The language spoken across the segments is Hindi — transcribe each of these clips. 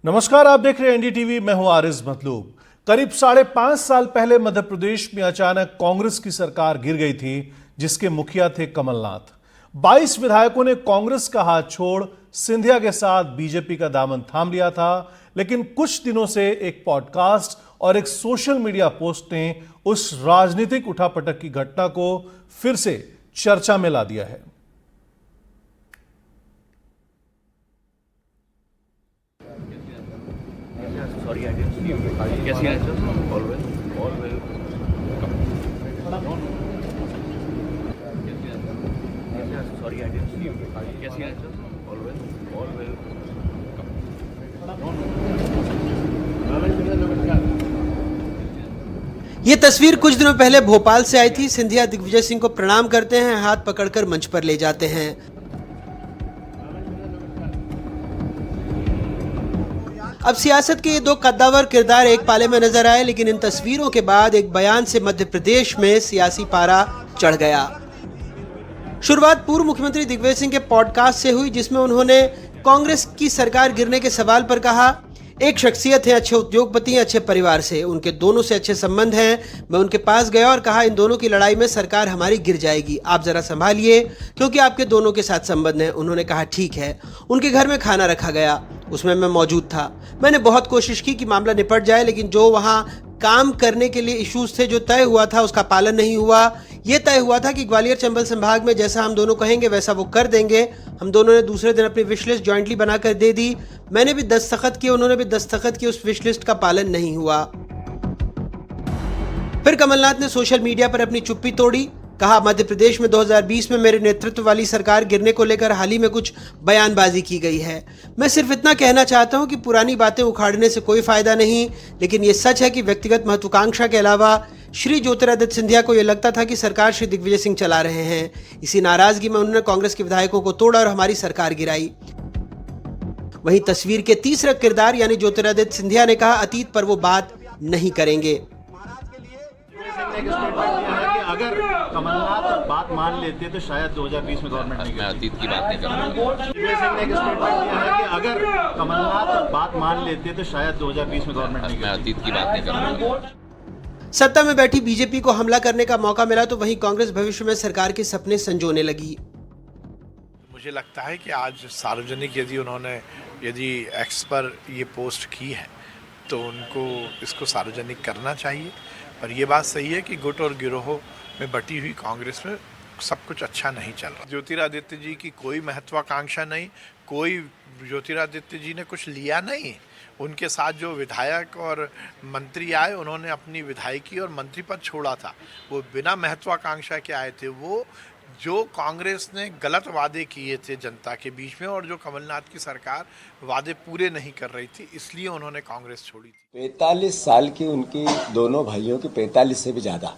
नमस्कार, आप देख रहे हैं एनडीटीवी। मैं हूं आरिज मतलूब। करीब 5.5 साल पहले मध्य प्रदेश में अचानक कांग्रेस की सरकार गिर गई थी, जिसके मुखिया थे कमलनाथ। 22 विधायकों ने कांग्रेस का हाथ छोड़ सिंधिया के साथ बीजेपी का दामन थाम लिया था। लेकिन कुछ दिनों से एक पॉडकास्ट और एक सोशल मीडिया पोस्ट ने उस राजनीतिक उठापटक की घटना को फिर से चर्चा में ला दिया है। Sorry, I didn't see you. Yes, yes, all well, all well. Sorry, I didn't see you. Yes, yes, all well, all well. ये तस्वीर कुछ दिनों पहले भोपाल से आई थी। सिंधिया दिग्विजय सिंह को प्रणाम करते हैं, हाथ पकड़कर मंच पर ले जाते हैं। अब सियासत के ये दो कद्दावर किरदार एक पाले में नजर आए, लेकिन इन तस्वीरों के बाद एक बयान से मध्य प्रदेश में सियासी पारा चढ़ गया। शुरुआत पूर्व मुख्यमंत्री दिग्विजय सिंह के पॉडकास्ट से हुई, जिसमें उन्होंने कांग्रेस की सरकार गिरने के सवाल पर कहा, एक शख्सियत है, अच्छे उद्योगपति हैं, अच्छे परिवार से, उनके दोनों से अच्छे संबंध हैं। मैं उनके पास गया और कहा, इन दोनों की लड़ाई में सरकार हमारी गिर जाएगी, आप जरा संभालिए क्योंकि आपके दोनों के साथ संबंध हैं। उन्होंने कहा ठीक है। उनके घर में खाना रखा गया, उसमें मैं मौजूद था। मैंने बहुत कोशिश की कि मामला निपट जाए, लेकिन जो वहाँ काम करने के लिए इश्यूज थे, जो तय हुआ था उसका पालन नहीं हुआ। ये तय हुआ था कि ग्वालियर चंबल संभाग में जैसा हम दोनों कहेंगे वैसा वो कर देंगे। हम दोनों ने दूसरे दिन अपनी विश लिस्ट जॉइंटली बनाकर दे दी। मैंने भी दस्तखत किए, उन्होंने भी दस्तखत किए, उस विश लिस्ट का पालन नहीं हुआ। फिर कमलनाथ ने सोशल मीडिया पर अपनी चुप्पी तोड़ी। कहा, मध्य प्रदेश में 2020 में मेरे नेतृत्व वाली सरकार गिरने को लेकर हाल ही में कुछ बयानबाजी की गई है। मैं सिर्फ इतना कहना चाहता हूं कि पुरानी बातें उखाड़ने से कोई फायदा नहीं, लेकिन ये सच है कि व्यक्तिगत महत्वाकांक्षा के अलावा श्री ज्योतिरादित्य सिंधिया को यह लगता था कि सरकार श्री दिग्विजय सिंह चला रहे हैं। इसी नाराजगी में उन्होंने कांग्रेस के विधायकों को तोड़ा और हमारी सरकार गिराई। वहीं तस्वीर के तीसरा किरदार यानी ज्योतिरादित्य सिंधिया ने कहा, अतीत पर वो बात नहीं करेंगे। अगर कमलनाथ बात मान लेते तो शायद 2020 में गवर्नमेंट नहीं। मैं अतीत की बात नहीं करूँगा। दिग्विजय सिंह ने एक स्टेटमेंट दिया है कि अगर कमलनाथ बात मान लेते तो शायद 2020 में गवर्नमेंट नहीं। मैं अतीत की बात नहीं करूँगा। सत्ता में बैठी बीजेपी को हमला करने का मौका मिला तो वहीं कांग्रेस भविष्य में सरकार के सपने संजोने लगी। मुझे लगता है कि आज सार्वजनिक यदि एक्स पर ये पोस्ट की है तो उनको इसको सार्वजनिक करना चाहिए। पर यह बात सही है कि गुट और गिरोह में बटी हुई कांग्रेस में सब कुछ अच्छा नहीं चल रहा। ज्योतिरादित्य जी की कोई महत्वाकांक्षा नहीं, कोई ज्योतिरादित्य जी ने कुछ लिया नहीं। उनके साथ जो विधायक और मंत्री आए, उन्होंने अपनी विधायकी और मंत्री पद छोड़ा था। वो बिना महत्वाकांक्षा के आए थे। वो जो कांग्रेस ने गलत वादे किए थे जनता के बीच में, और जो कमलनाथ की सरकार वादे पूरे नहीं कर रही थी, इसलिए उन्होंने कांग्रेस छोड़ी थी। 45 साल की उनकी दोनों भाइयों की, 45 से भी ज़्यादा,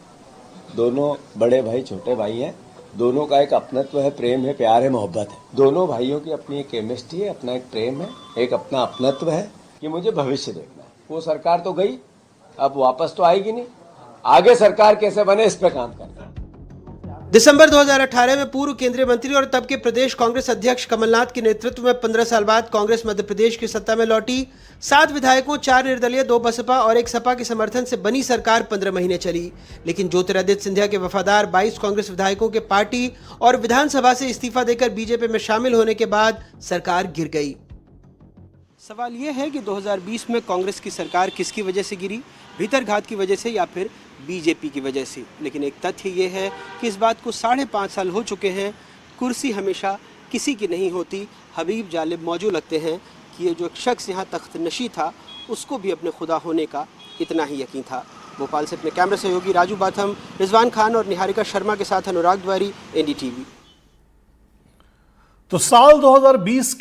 दोनों बड़े भाई छोटे भाई हैं। दोनों का एक अपनत्व है, प्रेम है, प्यार है, मोहब्बत है। दोनों भाइयों की अपनी एक केमिस्ट्री है, अपना एक प्रेम है, एक अपना अपनत्व है कि मुझे भविष्य देखना है। वो सरकार तो गई, अब वापस तो आएगी नहीं। आगे सरकार कैसे बने, इस पर काम करना है। दिसंबर 2018 में पूर्व केंद्रीय मंत्री और तब के प्रदेश कांग्रेस अध्यक्ष कमलनाथ के नेतृत्व में 15 साल बाद कांग्रेस मध्य प्रदेश की सत्ता में लौटी। 7 विधायकों, 4 निर्दलीय, 2 बसपा और 1 सपा के समर्थन से बनी सरकार 15 महीने चली। लेकिन ज्योतिरादित्य सिंधिया के वफादार 22 कांग्रेस विधायकों के पार्टी और विधानसभा से इस्तीफा देकर बीजेपी में शामिल होने के बाद सरकार गिर गई। सवाल यह है कि 2020 में कांग्रेस की सरकार किसकी वजह से गिरी, भीतरघात की वजह से या फिर बीजेपी की वजह से। लेकिन एक तथ्य ये है कि इस बात को 5.5 साल हो चुके हैं। कुर्सी हमेशा किसी की नहीं होती। हबीब जालिब मौजू लगते हैं कि ये जो शख्स यहाँ तख्त नशी था, उसको भी अपने खुदा होने का इतना ही यकीन था। भोपाल से अपने कैमरा सहयोगी राजू बाथम, रिजवान खान और निहारिका शर्मा के साथ अनुराग द्वारी, एनडीटीवी। तो साल 2020 की